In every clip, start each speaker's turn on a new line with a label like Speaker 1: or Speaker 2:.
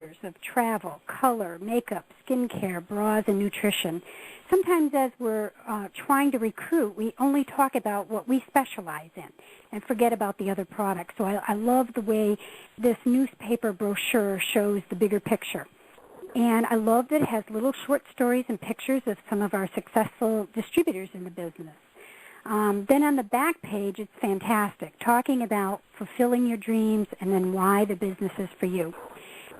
Speaker 1: of travel, color, makeup, skincare, bras, and nutrition. Sometimes as we're trying to recruit, we only talk about what we specialize in and forget about the other products. So I love the way this newspaper brochure shows the bigger picture. And I love that it has little short stories and pictures of some of our successful distributors in the business. Then on the back page, it's fantastic, talking about fulfilling your dreams and then why the business is for you.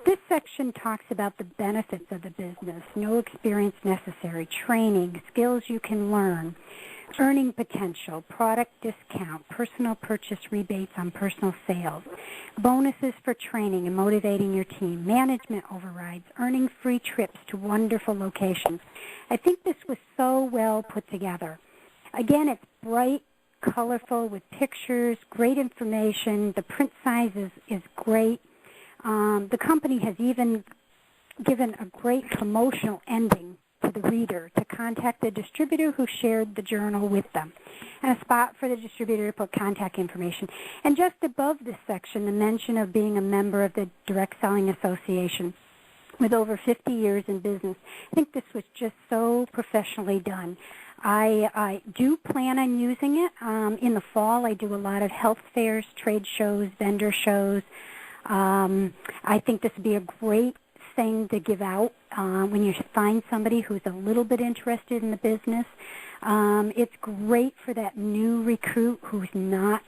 Speaker 1: This section talks about the benefits of the business, no experience necessary, training, skills you can learn, earning potential, product discount, personal purchase rebates on personal sales, bonuses for training and motivating your team, management overrides, earning free trips to wonderful locations. I think this was so well put together. Again, it's bright, colorful with pictures, great information. The print size is great. The company has even given a great promotional ending to the reader to contact the distributor who shared the journal with them, and a spot for the distributor to put contact information. And just above this section, the mention of being a member of the Direct Selling Association with over 50 years in business. I think this was just so professionally done. I do plan on using it. In the fall, I do a lot of health fairs, trade shows, vendor shows. I think this would be a great thing to give out when you find somebody who's a little bit interested in the business. It's great for that new recruit who's not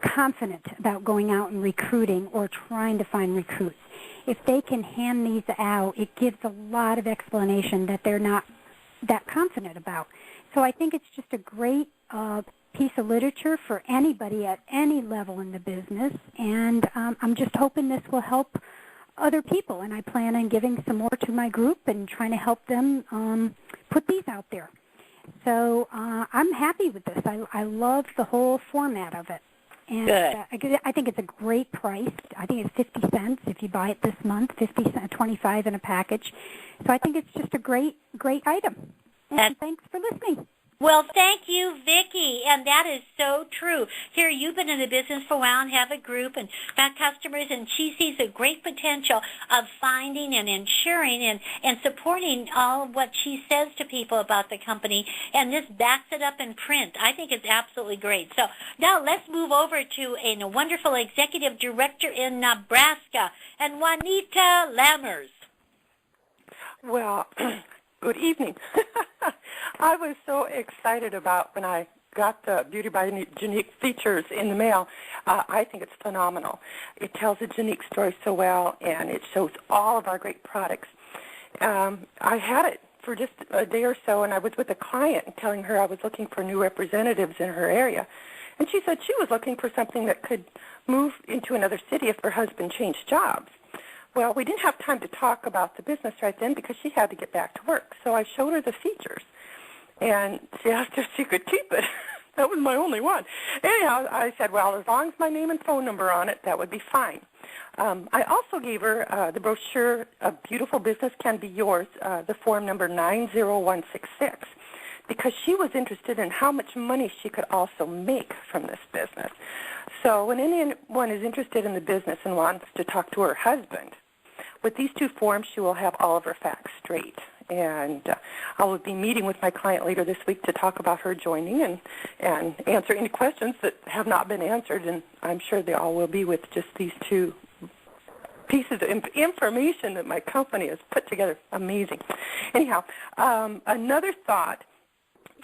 Speaker 1: confident about going out and recruiting or trying to find recruits. If they can hand these out, it gives a lot of explanation that they're not that confident about. So I think it's just a great piece of literature for anybody at any level in the business, and I'm just hoping this will help other people, and I plan on giving some more to my group and trying to help them put these out there. So I'm happy with this. I love the whole format of it. And I think it's a great price. I think it's 50 cents if you buy it this month, 50 cents, 25 in a package. So I think it's just a great item. And thanks for listening.
Speaker 2: Well, thank you, Vicki, and that is so true. Here, you've been in the business for a while and have a group and got customers, and she sees a great potential of finding and ensuring and supporting all of what she says to people about the company, and this backs it up in print. I think it's absolutely great. So now let's move over to a wonderful executive director in Nebraska, and Juanita Lammers.
Speaker 3: Well, good evening. I was so excited about when I got the Beauty by Jeunique Features in the mail. I think it's phenomenal. It tells a Jeunique story so well, and it shows all of our great products. I had it for just a day or so, and I was with a client telling her I was looking for new representatives in her area. And she said she was looking for something that could move into another city if her husband changed jobs. Well, we didn't have time to talk about the business right then because she had to get back to work. So I showed her the features, and she asked if she could keep it. That was my only one. Anyhow, I said, well, as long as my name and phone number on it, that would be fine. I also gave her the brochure, A Beautiful Business Can Be Yours, the form number 90166, because she was interested in how much money she could also make from this business. So when anyone is interested in the business and wants to talk to her husband, with these two forms, she will have all of her facts straight. And I will be meeting with my client later this week to talk about her joining and answer any questions that have not been answered, and I'm sure they all will be with just these two pieces of information that my company has put together. Amazing. Anyhow, another thought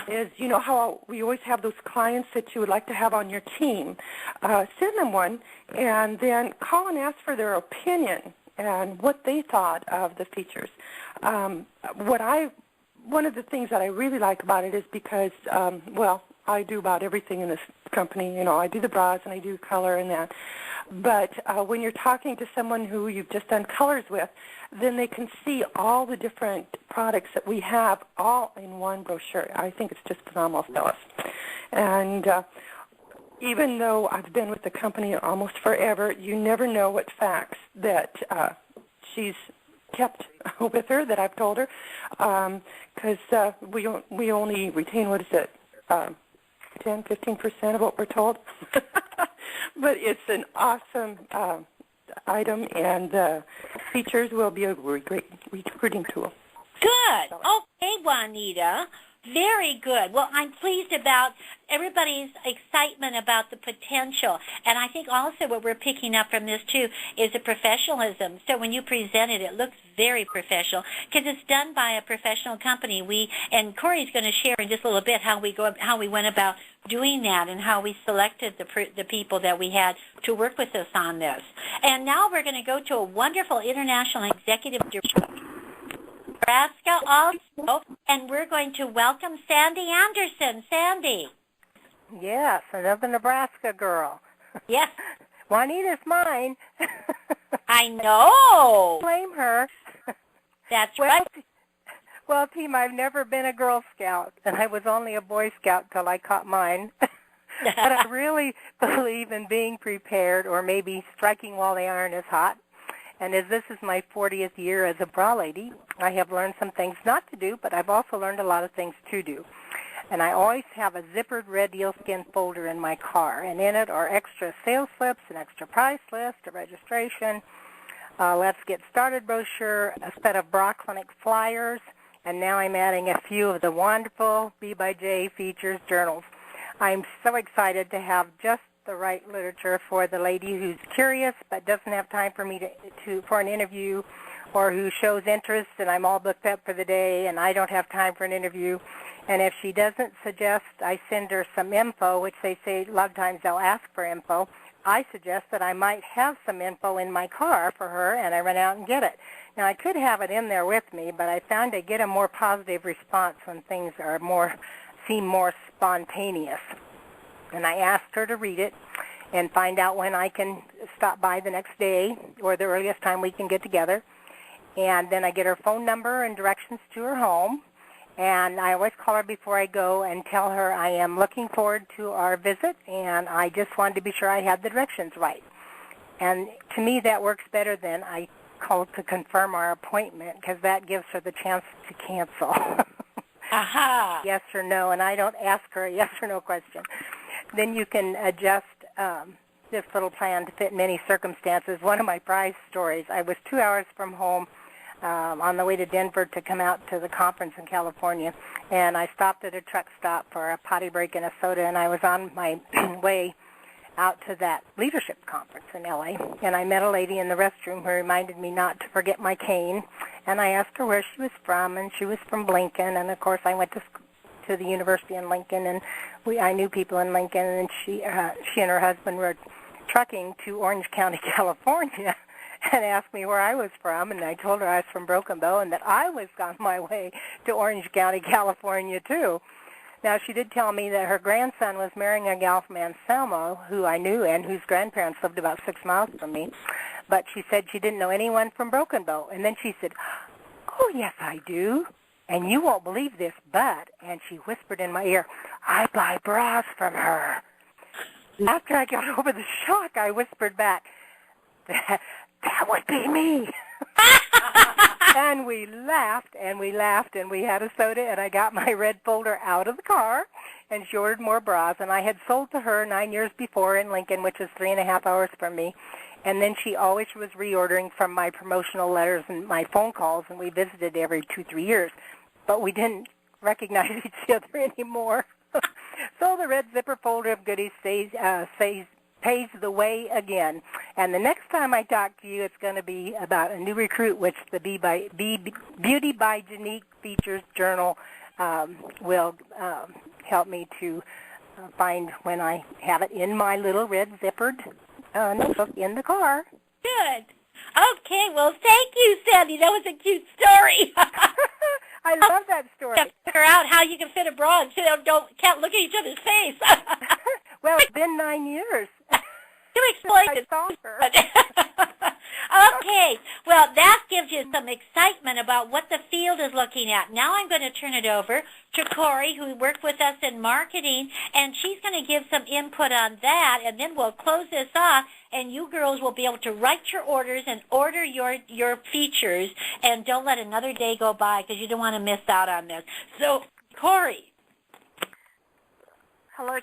Speaker 3: is, you know how we always have those clients that you would like to have on your team. Send them one and then call and ask for their opinion and what they thought of the features. One of the things that I really like about it is because, I do about everything in this company. You know, I do the bras and I do color and that. But when you're talking to someone who you've just done colors with, then they can see all the different products that we have all in one brochure. I think it's just phenomenal, Phyllis. And even though I've been with the company almost forever, you never know what facts that she's kept with her that I've told her, because we only retain, 10, 15% of what we're told. But it's an awesome item, and features will be a great recruiting tool.
Speaker 2: Good. Okay, Juanita. Very good. Well, I'm pleased about everybody's excitement about the potential. And I think also what we're picking up from this, too, is the professionalism. So when you present it, it looks very professional because it's done by a professional company. And Corey's going to share in just a little bit how we went about doing that and how we selected the people that we had to work with us on this. And now we're going to go to a wonderful international executive director, Nebraska also, and we're going to welcome Sandy Anderson. Sandy.
Speaker 4: Yes, another Nebraska girl.
Speaker 2: Yes.
Speaker 4: Juanita's mine.
Speaker 2: I know.
Speaker 4: Blame her.
Speaker 2: That's right.
Speaker 4: Well, team, I've never been a Girl Scout, and I was only a Boy Scout till I caught mine. But I really believe in being prepared, or maybe striking while the iron is hot. And as this is my 40th year as a bra lady, I have learned some things not to do, but I've also learned a lot of things to do. And I always have a zippered red dealskin folder in my car, and in it are extra sales slips, an extra price list, a registration, let's get started brochure, a set of bra clinic flyers, and now I'm adding a few of the wonderful BBJF Features journals. I'm so excited to have just the right literature for the lady who's curious but doesn't have time for me for an interview, or who shows interest and I'm all booked up for the day and I don't have time for an interview. And if she doesn't suggest I send her some info, which they say a lot of times they'll ask for info, I suggest that I might have some info in my car for her, and I run out and get it. Now, I could have it in there with me, but I found I get a more positive response when things are seem more spontaneous. And I asked her to read it and find out when I can stop by the next day or the earliest time we can get together. And then I get her phone number and directions to her home. And I always call her before I go and tell her I am looking forward to our visit, and I just wanted to be sure I had the directions right. And to me, that works better than I call to confirm our appointment, because that gives her the chance to cancel.
Speaker 2: Aha.
Speaker 4: Yes or no, and I don't ask her a yes or no question. Then you can adjust this little plan to fit many circumstances. One of my prize stories, I was 2 hours from home on the way to Denver to come out to the conference in California, and I stopped at a truck stop for a potty break and a soda, and I was on my way out to that leadership conference in L.A., and I met a lady in the restroom who reminded me not to forget my cane, and I asked her where she was from, and she was from Lincoln, and of course I went to the university in Lincoln, and I knew people in Lincoln, and she and her husband were trucking to Orange County, California, and asked me where I was from, and I told her I was from Broken Bow and that I was on my way to Orange County, California, too. Now, she did tell me that her grandson was marrying a gal from Anselmo, who I knew and whose grandparents lived about 6 miles from me, but she said she didn't know anyone from Broken Bow. And then she said, "Oh, yes, I do. And you won't believe this, but," and she whispered in my ear, "I buy bras from her." After I got over the shock, I whispered back, "That would be me." And we laughed, and we laughed, and we had a soda, and I got my red folder out of the car, and she ordered more bras. And I had sold to her 9 years before in Lincoln, which is 3.5 hours from me. And then she always was reordering from my promotional letters and my phone calls, and we visited every 2-3 years. But we didn't recognize each other anymore. So the red zipper folder of goodies pays the way again. And the next time I talk to you, it's going to be about a new recruit, which the Beauty by Jeunique Features journal will help me to find when I have it in my little red zippered notebook in the car.
Speaker 2: Good. Okay, well, thank you, Sandy. That was a cute story.
Speaker 4: I love that story.
Speaker 2: Figure out how you can fit a bra and can't look at each other's face.
Speaker 4: Well, it's been 9 years.
Speaker 2: To explain it. Okay, well, that gives you some excitement about what the field is looking at. Now I'm going to turn it over to Corey, who worked with us in marketing, and she's going to give some input on that, and then we'll close this off, and you girls will be able to write your orders and order your features, and don't let another day go by because you don't want to miss out on this. So, Corey.
Speaker 5: Hello,